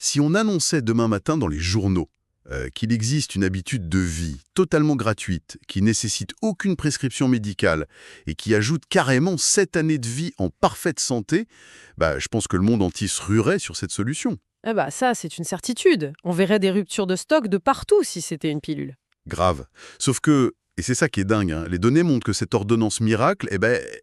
Si on annonçait demain matin dans les journaux qu'il existe une habitude de vie totalement gratuite, qui nécessite aucune prescription médicale et qui ajoute carrément 7 années de vie en parfaite santé, je pense que le monde entier se ruerait sur cette solution. Ah bah ça, c'est une certitude. On verrait des ruptures de stock de partout si c'était une pilule. Grave. Sauf que, et c'est ça qui est dingue, hein, les données montrent que cette ordonnance miracle,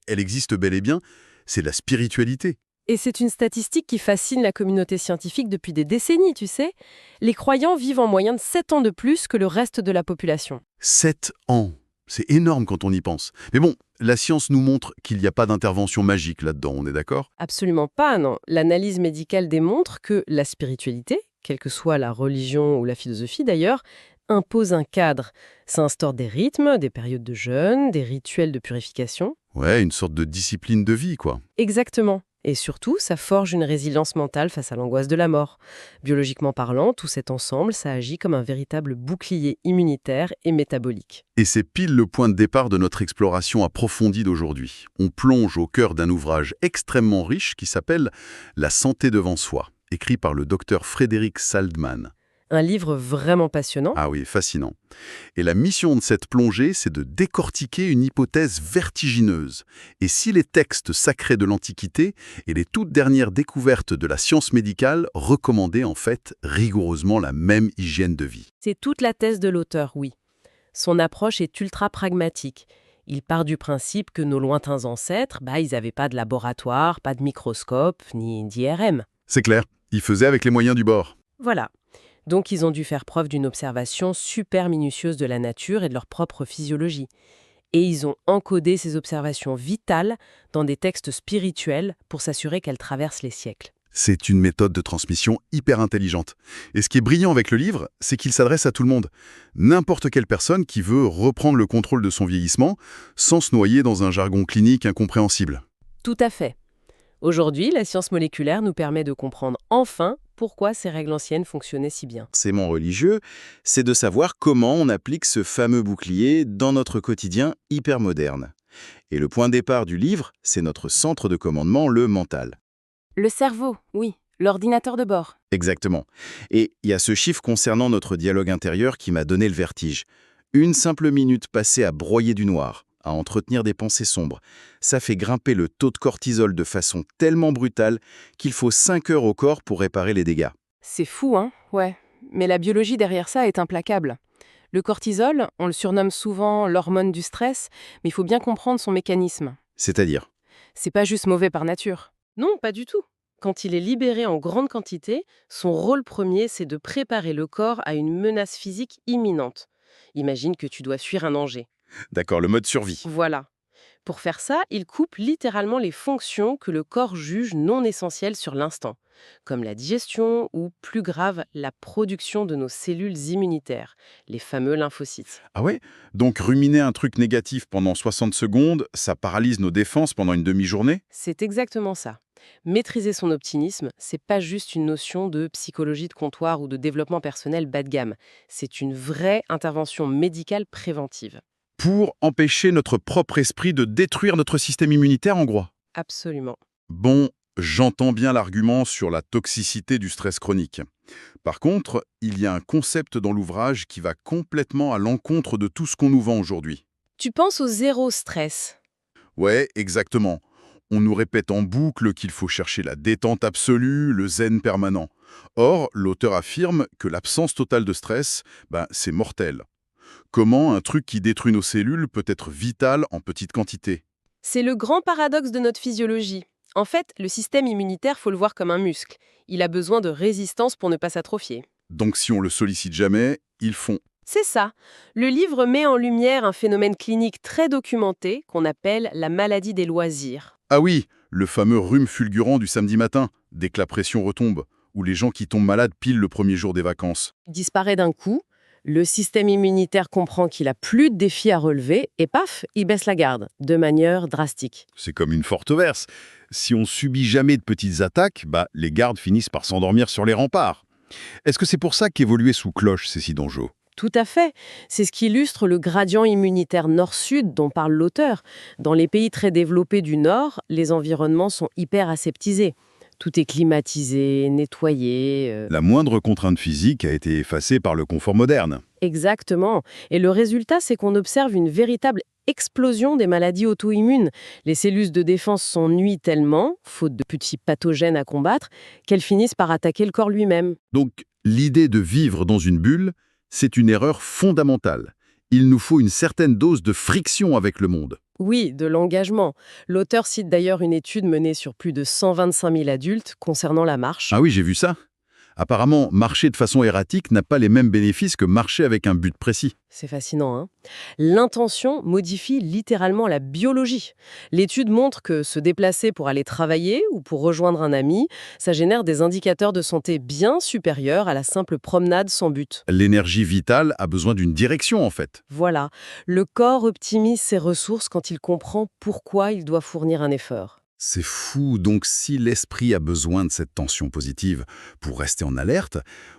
elle existe bel et bien, c'est la spiritualité. Et c'est une statistique qui fascine la communauté scientifique depuis des décennies, tu sais. Les croyants vivent en moyenne 7 ans de plus que le reste de la population. 7 ans. C'est énorme quand on y pense. Mais bon, la science nous montre qu'il n'y a pas d'intervention magique là-dedans, on est d'accord? Absolument pas, non. L'analyse médicale démontre que la spiritualité, quelle que soit la religion ou la philosophie d'ailleurs, impose un cadre. Ça instaure des rythmes, des périodes de jeûne, des rituels de purification. Ouais, une sorte de discipline de vie, quoi. Exactement. Et surtout, ça forge une résilience mentale face à l'angoisse de la mort. Biologiquement parlant, tout cet ensemble, ça agit comme un véritable bouclier immunitaire et métabolique. Et c'est pile le point de départ de notre exploration approfondie d'aujourd'hui. On plonge au cœur d'un ouvrage extrêmement riche qui s'appelle « La santé devant soi », écrit par le docteur Frédéric Saldman. Un livre vraiment passionnant. Ah oui, fascinant. Et la mission de cette plongée, c'est de décortiquer une hypothèse vertigineuse. Et si les textes sacrés de l'Antiquité et les toutes dernières découvertes de la science médicale recommandaient en fait rigoureusement la même hygiène de vie? C'est toute la thèse de l'auteur, oui. Son approche est ultra pragmatique. Il part du principe que nos lointains ancêtres, ils n'avaient pas de laboratoire, pas de microscope, ni d'IRM. C'est clair, il faisait avec les moyens du bord. Voilà. Donc ils ont dû faire preuve d'une observation super minutieuse de la nature et de leur propre physiologie. Et ils ont encodé ces observations vitales dans des textes spirituels pour s'assurer qu'elles traversent les siècles. C'est une méthode de transmission hyper intelligente. Et ce qui est brillant avec le livre, c'est qu'il s'adresse à tout le monde. N'importe quelle personne qui veut reprendre le contrôle de son vieillissement sans se noyer dans un jargon clinique incompréhensible. Tout à fait. Aujourd'hui, la science moléculaire nous permet de comprendre enfin pourquoi ces règles anciennes fonctionnaient si bien. L'enseignement religieux, c'est de savoir comment on applique ce fameux bouclier dans notre quotidien hyper moderne. Et le point de départ du livre, c'est notre centre de commandement, le mental. Le cerveau, oui, l'ordinateur de bord. Exactement. Et il y a ce chiffre concernant notre dialogue intérieur qui m'a donné le vertige. Une simple minute passée à broyer du noir, à entretenir des pensées sombres, ça fait grimper le taux de cortisol de façon tellement brutale qu'il faut 5 heures au corps pour réparer les dégâts. C'est fou, hein? Ouais. Mais la biologie derrière ça est implacable. Le cortisol, on le surnomme souvent l'hormone du stress, mais il faut bien comprendre son mécanisme. C'est-à-dire, C'est pas juste mauvais par nature. Non, pas du tout. Quand il est libéré en grande quantité, son rôle premier, c'est de préparer le corps à une menace physique imminente. Imagine que tu dois fuir un danger. d'accord, le mode survie. Voilà. Pour faire ça, il coupe littéralement les fonctions que le corps juge non essentielles sur l'instant, comme la digestion ou, plus grave, la production de nos cellules immunitaires, les fameux lymphocytes. Ah ouais? Donc ruminer un truc négatif pendant 60 secondes, ça paralyse nos défenses pendant une demi-journée? C'est exactement ça. Maîtriser son optimisme, c'est pas juste une notion de psychologie de comptoir ou de développement personnel bas de gamme. C'est une vraie intervention médicale préventive. Pour empêcher notre propre esprit de détruire notre système immunitaire, en gros. Absolument. Bon, j'entends bien l'argument sur la toxicité du stress chronique. Par contre, il y a un concept dans l'ouvrage qui va complètement à l'encontre de tout ce qu'on nous vend aujourd'hui. Tu penses au zéro stress. Ouais, exactement. On nous répète en boucle qu'il faut chercher la détente absolue, le zen permanent. Or, l'auteur affirme que l'absence totale de stress, c'est mortel. Comment un truc qui détruit nos cellules peut être vital en petite quantité? C'est le grand paradoxe de notre physiologie. En fait, le système immunitaire, faut le voir comme un muscle. Il a besoin de résistance pour ne pas s'atrophier. Donc si on le sollicite jamais, ils font. C'est ça. Le livre met en lumière un phénomène clinique très documenté qu'on appelle la maladie des loisirs. Ah oui, le fameux rhume fulgurant du samedi matin, dès que la pression retombe, ou les gens qui tombent malades pile le premier jour des vacances. Il disparaît d'un coup, le système immunitaire comprend qu'il a plus de défis à relever et paf, il baisse la garde, de manière drastique. C'est comme une forte verse. Si on subit jamais de petites attaques, les gardes finissent par s'endormir sur les remparts. Est-ce que c'est pour ça qu'évoluer sous cloche, c'est si dangereux? Tout à fait. C'est ce qui illustre le gradient immunitaire nord-sud dont parle l'auteur. Dans les pays très développés du Nord, les environnements sont hyper aseptisés. Tout est climatisé, nettoyé. La moindre contrainte physique a été effacée par le confort moderne. Exactement. Et le résultat, c'est qu'on observe une véritable explosion des maladies auto-immunes. Les cellules de défense s'ennuient tellement, faute de petits pathogènes à combattre, qu'elles finissent par attaquer le corps lui-même. Donc, l'idée de vivre dans une bulle, c'est une erreur fondamentale. Il nous faut une certaine dose de friction avec le monde. Oui, de l'engagement. L'auteur cite d'ailleurs une étude menée sur plus de 125 000 adultes concernant la marche. Ah oui, j'ai vu ça. Apparemment, marcher de façon erratique n'a pas les mêmes bénéfices que marcher avec un but précis. C'est fascinant, hein? L'intention modifie littéralement la biologie. L'étude montre que se déplacer pour aller travailler ou pour rejoindre un ami, ça génère des indicateurs de santé bien supérieurs à la simple promenade sans but. L'énergie vitale a besoin d'une direction, en fait. Voilà, le corps optimise ses ressources quand il comprend pourquoi il doit fournir un effort. C'est fou, donc si l'esprit a besoin de cette tension positive pour rester en alerte,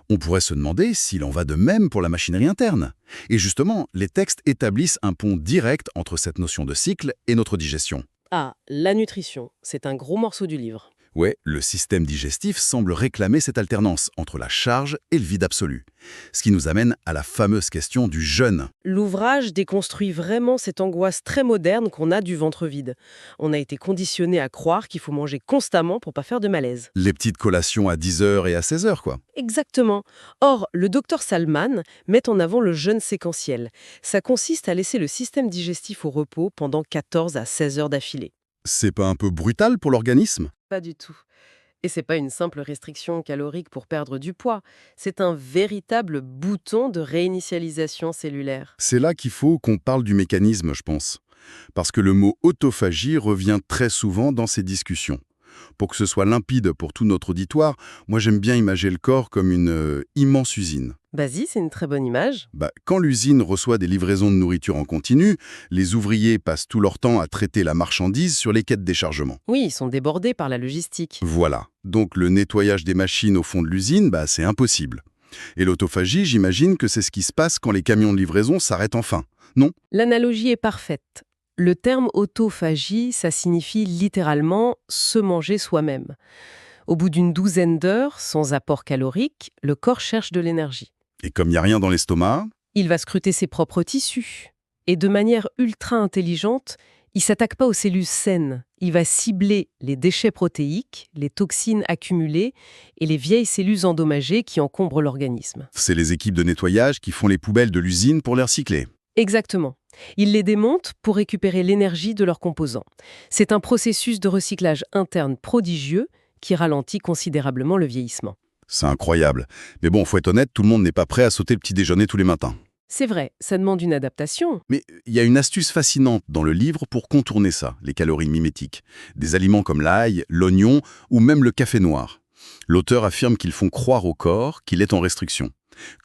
on pourrait se demander s'il en va de même pour la machinerie interne. Et justement, les textes établissent un pont direct entre cette notion de cycle et notre digestion. Ah, la nutrition, c'est un gros morceau du livre. Ouais, le système digestif semble réclamer cette alternance entre la charge et le vide absolu. Ce qui nous amène à la fameuse question du jeûne. L'ouvrage déconstruit vraiment cette angoisse très moderne qu'on a du ventre vide. On a été conditionné à croire qu'il faut manger constamment pour pas faire de malaise. Les petites collations à 10 heures et à 16 heures, quoi. Exactement. Or, le docteur Salman met en avant le jeûne séquentiel. Ça consiste à laisser le système digestif au repos pendant 14 à 16 heures d'affilée. C'est pas un peu brutal pour l'organisme? Pas du tout. Et c'est pas une simple restriction calorique pour perdre du poids, c'est un véritable bouton de réinitialisation cellulaire. C'est là qu'il faut qu'on parle du mécanisme, je pense. Parce que le mot autophagie revient très souvent dans ces discussions. Pour que ce soit limpide pour tout notre auditoire, moi j'aime bien imaginer le corps comme une immense usine. Vas-y, c'est une très bonne image. Quand l'usine reçoit des livraisons de nourriture en continu, les ouvriers passent tout leur temps à traiter la marchandise sur les quais de déchargement. Oui, ils sont débordés par la logistique. Voilà. Donc le nettoyage des machines au fond de l'usine, c'est impossible. Et l'autophagie, j'imagine que c'est ce qui se passe quand les camions de livraison s'arrêtent enfin, non? L'analogie est parfaite. Le terme autophagie, ça signifie littéralement se manger soi-même. Au bout d'une douzaine d'heures, sans apport calorique, le corps cherche de l'énergie. Et comme il n'y a rien dans l'estomac, Il va scruter ses propres tissus. Et de manière ultra intelligente, il s'attaque pas aux cellules saines. Il va cibler les déchets protéiques, les toxines accumulées et les vieilles cellules endommagées qui encombrent l'organisme. c'est les équipes de nettoyage qui font les poubelles de l'usine pour les recycler. Exactement. Il les démonte pour récupérer l'énergie de leurs composants. C'est un processus de recyclage interne prodigieux qui ralentit considérablement le vieillissement. C'est incroyable. Mais bon, faut être honnête, tout le monde n'est pas prêt à sauter le petit déjeuner tous les matins. C'est vrai, ça demande une adaptation. Mais il y a une astuce fascinante dans le livre pour contourner ça, les calories mimétiques. Des aliments comme l'ail, l'oignon ou même le café noir. L'auteur affirme qu'ils font croire au corps qu'il est en restriction.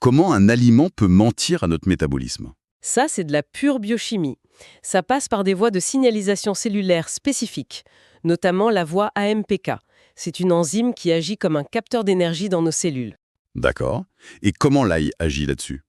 Comment un aliment peut mentir à notre métabolisme? Ça, c'est de la pure biochimie. Ça passe par des voies de signalisation cellulaire spécifiques, notamment la voie AMPK. C'est une enzyme qui agit comme un capteur d'énergie dans nos cellules. D'accord. Et comment l'ail agit là-dessus?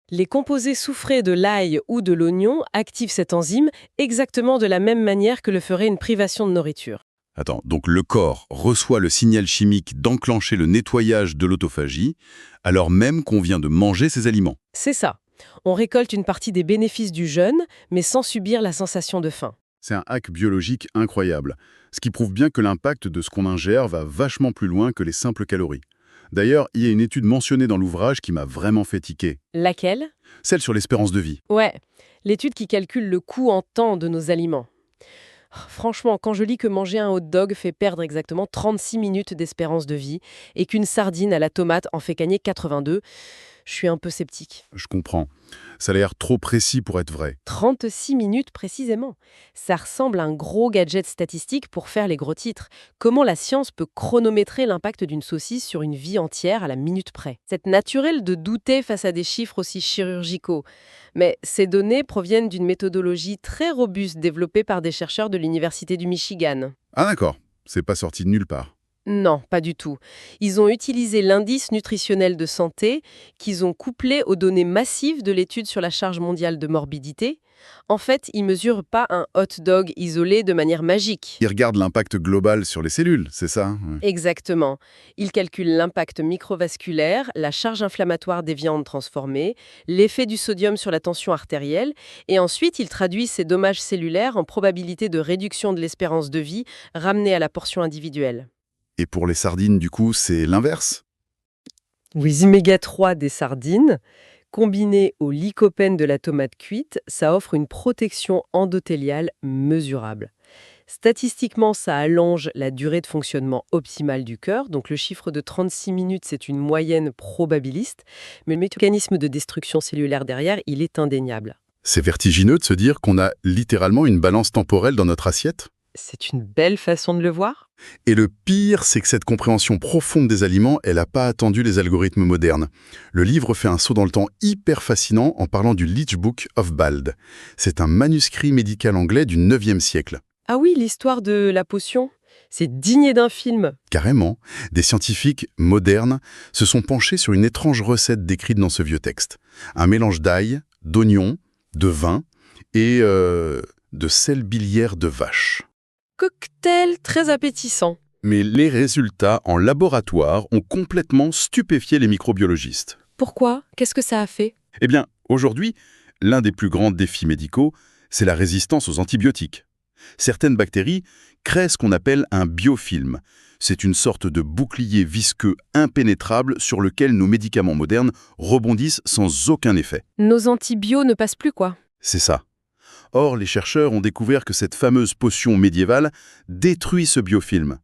Les composés soufrés de l'ail ou de l'oignon activent cette enzyme exactement de la même manière que le ferait une privation de nourriture. Attends, donc le corps reçoit le signal chimique d'enclencher le nettoyage de l'autophagie, alors même qu'on vient de manger ces aliments. C'est ça. On récolte une partie des bénéfices du jeûne, mais sans subir la sensation de faim. C'est un hack biologique incroyable, ce qui prouve bien que l'impact de ce qu'on ingère va vachement plus loin que les simples calories. D'ailleurs, il y a une étude mentionnée dans l'ouvrage qui m'a vraiment fait tiquer, Laquelle? celle sur l'espérance de vie. Ouais, l'étude qui calcule le coût en temps de nos aliments. Franchement, quand je lis que manger un hot dog fait perdre exactement 36 minutes d'espérance de vie et qu'une sardine à la tomate en fait gagner 82, je suis un peu sceptique. Je comprends. Ça a l'air trop précis pour être vrai. 36 minutes précisément. Ça ressemble à un gros gadget statistique pour faire les gros titres. Comment la science peut chronométrer l'impact d'une saucisse sur une vie entière à la minute près? C'est naturel de douter face à des chiffres aussi chirurgicaux. Mais ces données proviennent d'une méthodologie très robuste développée par des chercheurs de l'Université du Michigan. Ah d'accord, c'est pas sorti de nulle part. Non, pas du tout. Ils ont utilisé l'indice nutritionnel de santé qu'ils ont couplé aux données massives de l'étude sur la charge mondiale de morbidité. En fait, ils mesurent pas un hot dog isolé de manière magique. Ils regardent l'impact global sur les cellules, c'est ça, hein? Ouais. Exactement. Ils calculent l'impact microvasculaire, la charge inflammatoire des viandes transformées, l'effet du sodium sur la tension artérielle, et ensuite ils traduisent ces dommages cellulaires en probabilité de réduction de l'espérance de vie ramenée à la portion individuelle. Et pour les sardines, du coup, c'est l'inverse? Les oméga 3 des sardines, combinés au lycopène de la tomate cuite, ça offre une protection endothéliale mesurable. Statistiquement, ça allonge la durée de fonctionnement optimale du cœur, donc le chiffre de 36 minutes, c'est une moyenne probabiliste, mais le mécanisme de destruction cellulaire derrière, il est indéniable. C'est vertigineux de se dire qu'on a littéralement une balance temporelle dans notre assiette. C'est une belle façon de le voir. Et le pire, c'est que cette compréhension profonde des aliments, elle n'a pas attendu les algorithmes modernes. Le livre fait un saut dans le temps hyper fascinant en parlant du Leech Book of Bald. C'est un manuscrit médical anglais du 9e siècle. Ah oui, l'histoire de la potion, c'est digne d'un film. Carrément, des scientifiques modernes se sont penchés sur une étrange recette décrite dans ce vieux texte. Un mélange d'ail, d'oignons, de vin et de sel biliaire de vache. Cocktail très appétissant. Mais les résultats en laboratoire ont complètement stupéfié les microbiologistes. Pourquoi? Qu'est-ce que ça a fait? Eh bien, aujourd'hui, l'un des plus grands défis médicaux, c'est la résistance aux antibiotiques. Certaines bactéries créent ce qu'on appelle un biofilm. C'est une sorte de bouclier visqueux impénétrable sur lequel nos médicaments modernes rebondissent sans aucun effet. Nos antibiotiques ne passent plus, quoi. C'est ça. Or, les chercheurs ont découvert que cette fameuse potion médiévale détruit ce biofilm.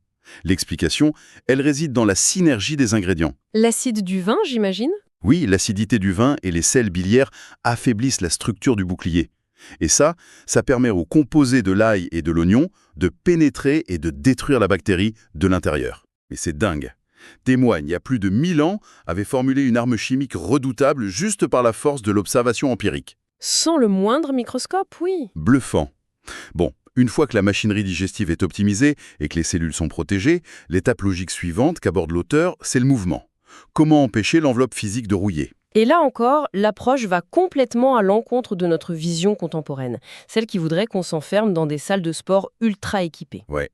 L'explication, elle réside dans la synergie des ingrédients. L'acide du vin, j'imagine? Oui, l'acidité du vin et les sels biliaires affaiblissent la structure du bouclier. Et ça permet aux composés de l'ail et de l'oignon de pénétrer et de détruire la bactérie de l'intérieur. Mais c'est dingue. Témoigne, il y a plus de 1000 ans, avait formulé une arme chimique redoutable juste par la force de l'observation empirique. Sans le moindre microscope, oui. Bluffant. Bon, une fois que la machinerie digestive est optimisée et que les cellules sont protégées, l'étape logique suivante qu'aborde l'auteur, c'est le mouvement. Comment empêcher l'enveloppe physique de rouiller ? Et là encore, l'approche va complètement à l'encontre de notre vision contemporaine, celle qui voudrait qu'on s'enferme dans des salles de sport ultra équipées. Ouais.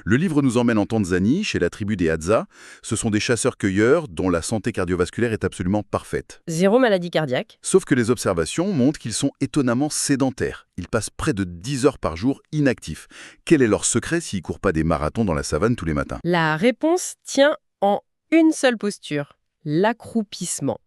Le livre nous emmène en Tanzanie, chez la tribu des Hadza. Ce sont des chasseurs-cueilleurs dont la santé cardiovasculaire est absolument parfaite. Zéro maladie cardiaque. Sauf que les observations montrent qu'ils sont étonnamment sédentaires. Ils passent près de 10 heures par jour inactifs. Quel est leur secret s'ils ne courent pas des marathons dans la savane tous les matins ? La réponse tient en une seule posture, l'accroupissement.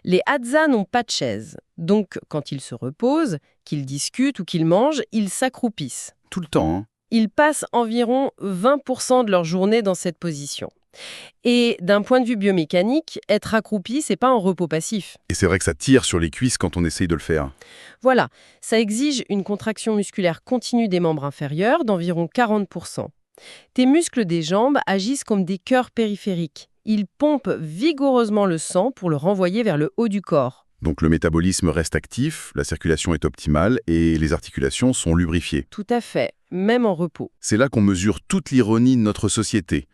Les Hadza n'ont pas de chaise, donc quand ils se reposent, qu'ils discutent ou qu'ils mangent, ils s'accroupissent. Tout le temps, hein ? Ils passent environ 20% de leur journée dans cette position. Et d'un point de vue biomécanique, être accroupi, c'est pas un repos passif. Et c'est vrai que ça tire sur les cuisses quand on essaye de le faire. Voilà, ça exige une contraction musculaire continue des membres inférieurs d'environ 40%. Tes muscles des jambes agissent comme des cœurs périphériques. Ils pompent vigoureusement le sang pour le renvoyer vers le haut du corps. Donc le métabolisme reste actif, la circulation est optimale et les articulations sont lubrifiées. Tout à fait, même en repos. C'est là qu'on mesure toute l'ironie de notre société.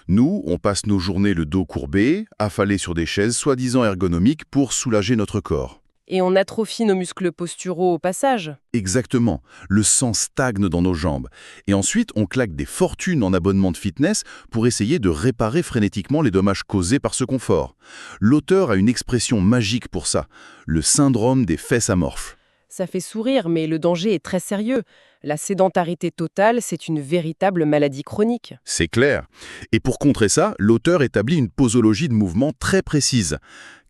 Nous, on passe nos journées le dos courbé, affalés sur des chaises soi-disant ergonomiques pour soulager notre corps. Et on atrophie nos muscles posturaux au passage. Exactement. Le sang stagne dans nos jambes. Et ensuite, on claque des fortunes en abonnement de fitness pour essayer de réparer frénétiquement les dommages causés par ce confort. L'auteur a une expression magique pour ça, le syndrome des fesses amorphes. Ça fait sourire, mais le danger est très sérieux. La sédentarité totale, c'est une véritable maladie chronique. C'est clair. Et pour contrer ça, l'auteur établit une posologie de mouvement très précise.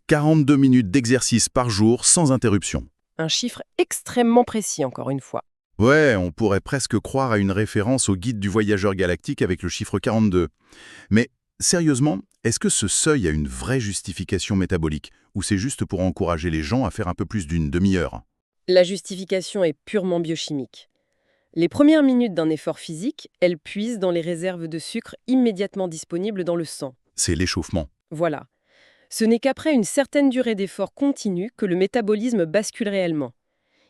42 minutes d'exercice par jour sans interruption. Un chiffre extrêmement précis, encore une fois. Ouais, on pourrait presque croire à une référence au guide du voyageur galactique avec le chiffre 42. Mais sérieusement, est-ce que ce seuil a une vraie justification métabolique ou c'est juste pour encourager les gens à faire un peu plus d'une demi-heure ? La justification est purement biochimique. Les premières minutes d'un effort physique, elles puisent dans les réserves de sucre immédiatement disponibles dans le sang. C'est l'échauffement. Voilà. Ce n'est qu'après une certaine durée d'effort continu que le métabolisme bascule réellement.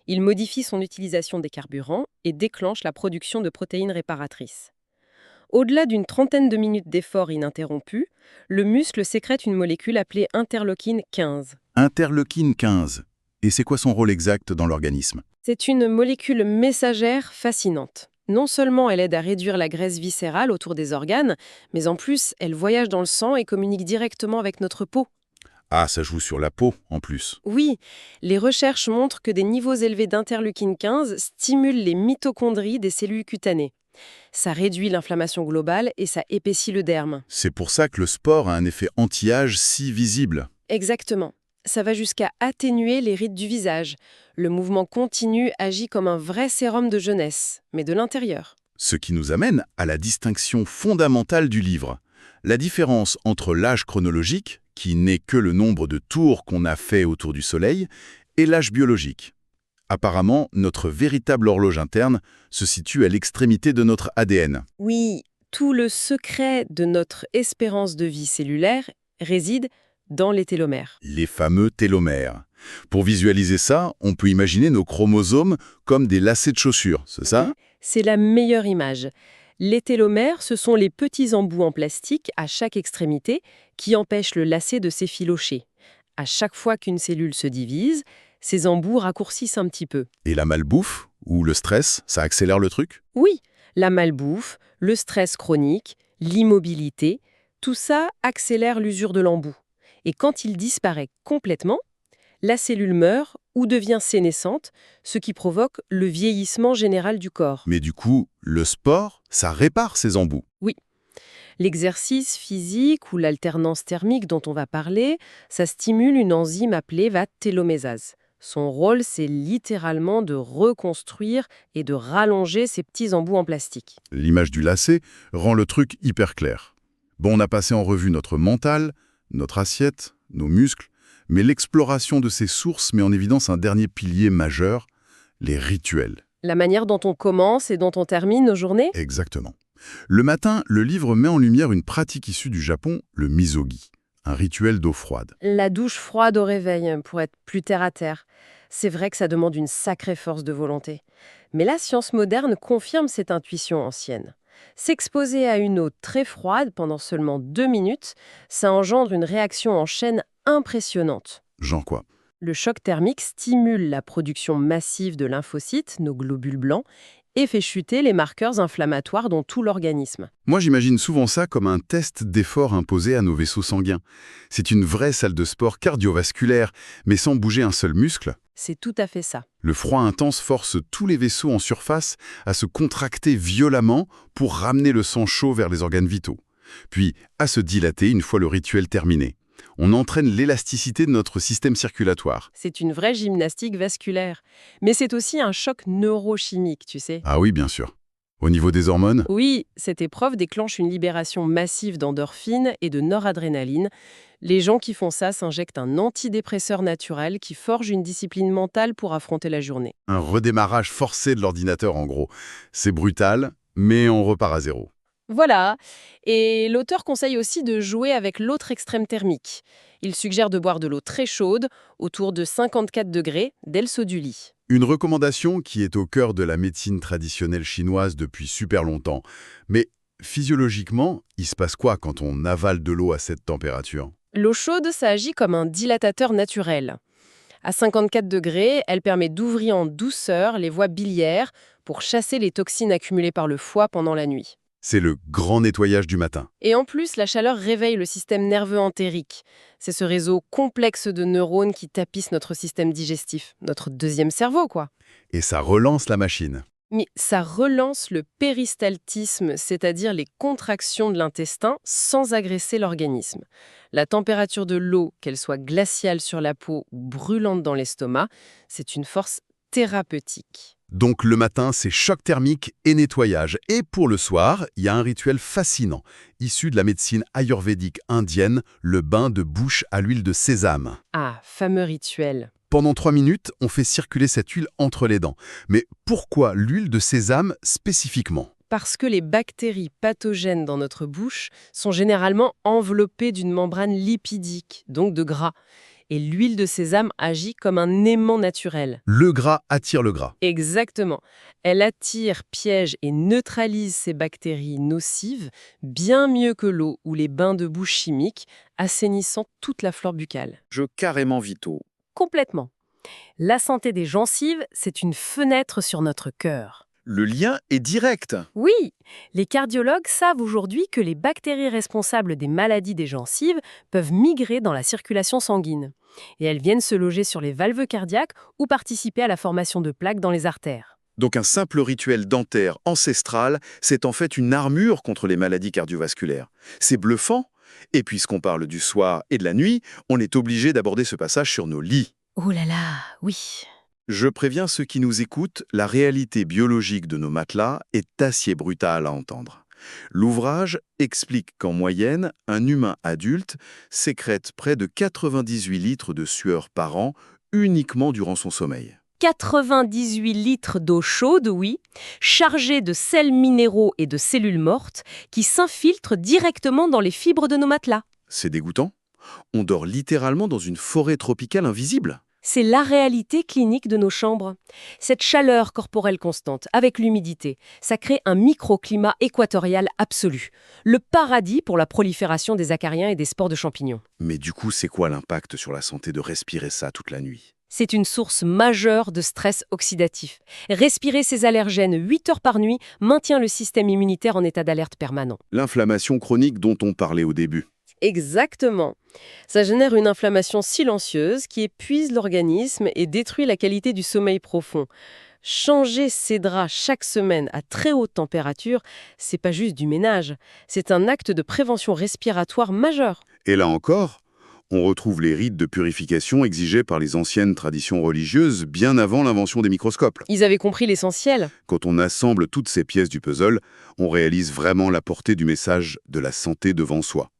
Il modifie son utilisation des carburants et déclenche la production de protéines réparatrices. Au-delà d'une trentaine de minutes d'effort ininterrompu, le muscle sécrète une molécule appelée interleukine 15. Interleukine 15. Et c'est quoi son rôle exact dans l'organisme? C'est une molécule messagère fascinante. Non seulement elle aide à réduire la graisse viscérale autour des organes, mais en plus, elle voyage dans le sang et communique directement avec notre peau. Ah, ça joue sur la peau, en plus. Oui, les recherches montrent que des niveaux élevés d'interleukine 15 stimulent les mitochondries des cellules cutanées. Ça réduit l'inflammation globale et ça épaissit le derme. C'est pour ça que le sport a un effet anti-âge si visible. Exactement. Ça va jusqu'à atténuer les rides du visage. Le mouvement continu agit comme un vrai sérum de jeunesse, mais de l'intérieur. Ce qui nous amène à la distinction fondamentale du livre. La différence entre l'âge chronologique, qui n'est que le nombre de tours qu'on a fait autour du Soleil, et l'âge biologique. Apparemment, notre véritable horloge interne se situe à l'extrémité de notre ADN. Oui, tout le secret de notre espérance de vie cellulaire réside dans les télomères. Les fameux télomères. Pour visualiser ça, on peut imaginer nos chromosomes comme des lacets de chaussures, c'est ça? C'est la meilleure image. Les télomères, ce sont les petits embouts en plastique à chaque extrémité qui empêchent le lacet de s'effilocher. À chaque fois qu'une cellule se divise, ces embouts raccourcissent un petit peu. Et la malbouffe, ou le stress, ça accélère le truc? Oui, la malbouffe, le stress chronique, l'immobilité, tout ça accélère l'usure de l'embout. Et quand il disparaît complètement, la cellule meurt ou devient sénescente, ce qui provoque le vieillissement général du corps. Mais du coup, le sport, ça répare ces embouts. Oui. L'exercice physique ou l'alternance thermique dont on va parler, ça stimule une enzyme appelée VAT-télomésase. Son rôle, c'est littéralement de reconstruire et de rallonger ces petits embouts en plastique. L'image du lacet rend le truc hyper clair. Bon, on a passé en revue notre mental, notre assiette, nos muscles, mais l'exploration de ces sources met en évidence un dernier pilier majeur, les rituels. La manière dont on commence et dont on termine nos journées? Exactement. Le matin, le livre met en lumière une pratique issue du Japon, le misogi, un rituel d'eau froide. La douche froide au réveil, pour être plus terre-à-terre. C'est vrai que ça demande une sacrée force de volonté. Mais la science moderne confirme cette intuition ancienne. S'exposer à une eau très froide pendant seulement 2 minutes, ça engendre une réaction en chaîne impressionnante. Genre quoi? Le choc thermique stimule la production massive de lymphocytes, nos globules blancs, et fait chuter les marqueurs inflammatoires dans tout l'organisme. Moi, j'imagine souvent ça comme un test d'effort imposé à nos vaisseaux sanguins. C'est une vraie salle de sport cardiovasculaire, mais sans bouger un seul muscle. C'est tout à fait ça. Le froid intense force tous les vaisseaux en surface à se contracter violemment pour ramener le sang chaud vers les organes vitaux, puis à se dilater une fois le rituel terminé. On entraîne l'élasticité de notre système circulatoire. C'est une vraie gymnastique vasculaire. Mais c'est aussi un choc neurochimique, tu sais. Ah oui, bien sûr. Au niveau des hormones, Oui, cette épreuve déclenche une libération massive d'endorphines et de noradrénaline. Les gens qui font ça s'injectent un antidépresseur naturel qui forge une discipline mentale pour affronter la journée. un redémarrage forcé de l'ordinateur en gros. C'est brutal, mais on repart à zéro. Voilà. Et l'auteur conseille aussi de jouer avec l'autre extrême thermique. Il suggère de boire de l'eau très chaude, autour de 54 degrés, dès le saut du lit. Une recommandation qui est au cœur de la médecine traditionnelle chinoise depuis super longtemps. Mais physiologiquement, il se passe quoi quand on avale de l'eau à cette température? L'eau chaude, ça agit comme un dilatateur naturel. À 54 degrés, elle permet d'ouvrir en douceur les voies biliaires pour chasser les toxines accumulées par le foie pendant la nuit. C'est le grand nettoyage du matin. Et en plus, la chaleur réveille le système nerveux entérique. C'est ce réseau complexe de neurones qui tapisse notre système digestif, notre deuxième cerveau, quoi. Et ça relance la machine. Mais ça relance le péristaltisme, c'est-à-dire les contractions de l'intestin sans agresser l'organisme. La température de l'eau, qu'elle soit glaciale sur la peau ou brûlante dans l'estomac, c'est une force thérapeutique. Donc le matin, c'est choc thermique et nettoyage. Et pour le soir, il y a un rituel fascinant, issu de la médecine ayurvédique indienne, le bain de bouche à l'huile de sésame. Ah, fameux rituel. Pendant 3 minutes, on fait circuler cette huile entre les dents. Mais pourquoi l'huile de sésame spécifiquement? Parce que les bactéries pathogènes dans notre bouche sont généralement enveloppées d'une membrane lipidique, donc de gras. Et l'huile de sésame agit comme un aimant naturel. Le gras attire le gras. Exactement. Elle attire, piège et neutralise ces bactéries nocives bien mieux que l'eau ou les bains de bouche chimiques, assainissant toute la flore buccale. Carrément vitaux. Complètement. La santé des gencives, c'est une fenêtre sur notre cœur. Le lien est direct. Oui, les cardiologues savent aujourd'hui que les bactéries responsables des maladies des gencives peuvent migrer dans la circulation sanguine. Et elles viennent se loger sur les valves cardiaques ou participer à la formation de plaques dans les artères. Donc un simple rituel dentaire ancestral, c'est en fait une armure contre les maladies cardiovasculaires. C'est bluffant. Et puisqu'on parle du soir et de la nuit, on est obligé d'aborder ce passage sur nos lits. Oh là là, oui. Je préviens ceux qui nous écoutent, la réalité biologique de nos matelas est assez brutale à entendre. L'ouvrage explique qu'en moyenne, un humain adulte sécrète près de 98 litres de sueur par an uniquement durant son sommeil. 98 litres d'eau chaude, oui, chargée de sels minéraux et de cellules mortes qui s'infiltrent directement dans les fibres de nos matelas. C'est dégoûtant. On dort littéralement dans une forêt tropicale invisible. C'est la réalité clinique de nos chambres. Cette chaleur corporelle constante, avec l'humidité, ça crée un microclimat équatorial absolu. Le paradis pour la prolifération des acariens et des spores de champignons. Mais du coup, c'est quoi l'impact sur la santé de respirer ça toute la nuit? C'est une source majeure de stress oxydatif. Respirer ces allergènes 8 heures par nuit maintient le système immunitaire en état d'alerte permanent. L'inflammation chronique dont on parlait au début. Exactement. Ça génère une inflammation silencieuse qui épuise l'organisme et détruit la qualité du sommeil profond. Changer ses draps chaque semaine à très haute température, c'est pas juste du ménage, c'est un acte de prévention respiratoire majeur. Et là encore, on retrouve les rites de purification exigés par les anciennes traditions religieuses bien avant l'invention des microscopes. Ils avaient compris l'essentiel. Quand on assemble toutes ces pièces du puzzle, on réalise vraiment la portée du message de la santé devant soi.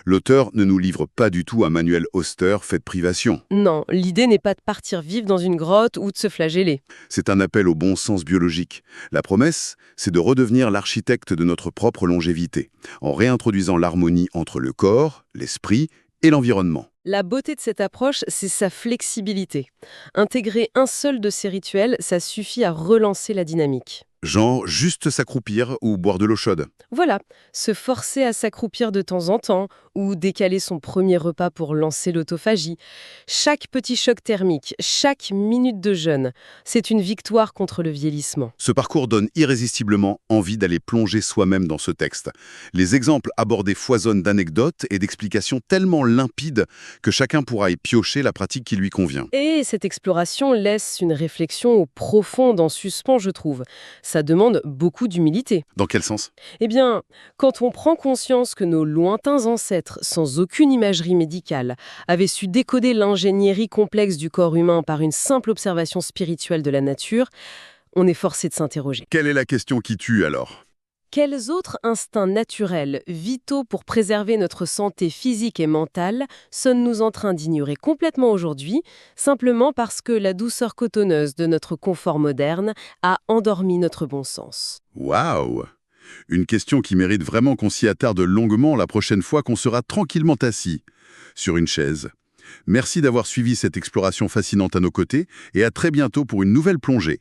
L'auteur ne nous livre pas du tout un manuel austère fait de privation. Non, l'idée n'est pas de partir vivre dans une grotte ou de se flageller. C'est un appel au bon sens biologique. La promesse, c'est de redevenir l'architecte de notre propre longévité, en réintroduisant l'harmonie entre le corps, l'esprit et l'environnement. La beauté de cette approche, c'est sa flexibilité. Intégrer un seul de ces rituels, ça suffit à relancer la dynamique. Genre juste s'accroupir ou boire de l'eau chaude. Voilà, se forcer à s'accroupir de temps en temps ou décaler son premier repas pour lancer l'autophagie. Chaque petit choc thermique, chaque minute de jeûne, c'est une victoire contre le vieillissement. Ce parcours donne irrésistiblement envie d'aller plonger soi-même dans ce texte. Les exemples abordés foisonnent d'anecdotes et d'explications tellement limpides que chacun pourra y piocher la pratique qui lui convient. Et cette exploration laisse une réflexion profonde en suspens, je trouve. Ça demande beaucoup d'humilité. Dans quel sens? Eh bien, quand on prend conscience que nos lointains ancêtres, sans aucune imagerie médicale, avaient su décoder l'ingénierie complexe du corps humain par une simple observation spirituelle de la nature, on est forcé de s'interroger. Quelle est la question qui tue alors? Quels autres instincts naturels, vitaux pour préserver notre santé physique et mentale, sommes-nous en train d'ignorer complètement aujourd'hui, simplement parce que la douceur cotonneuse de notre confort moderne a endormi notre bon sens? Waouh! Une question qui mérite vraiment qu'on s'y attarde longuement la prochaine fois qu'on sera tranquillement assis sur une chaise. Merci d'avoir suivi cette exploration fascinante à nos côtés et à très bientôt pour une nouvelle plongée.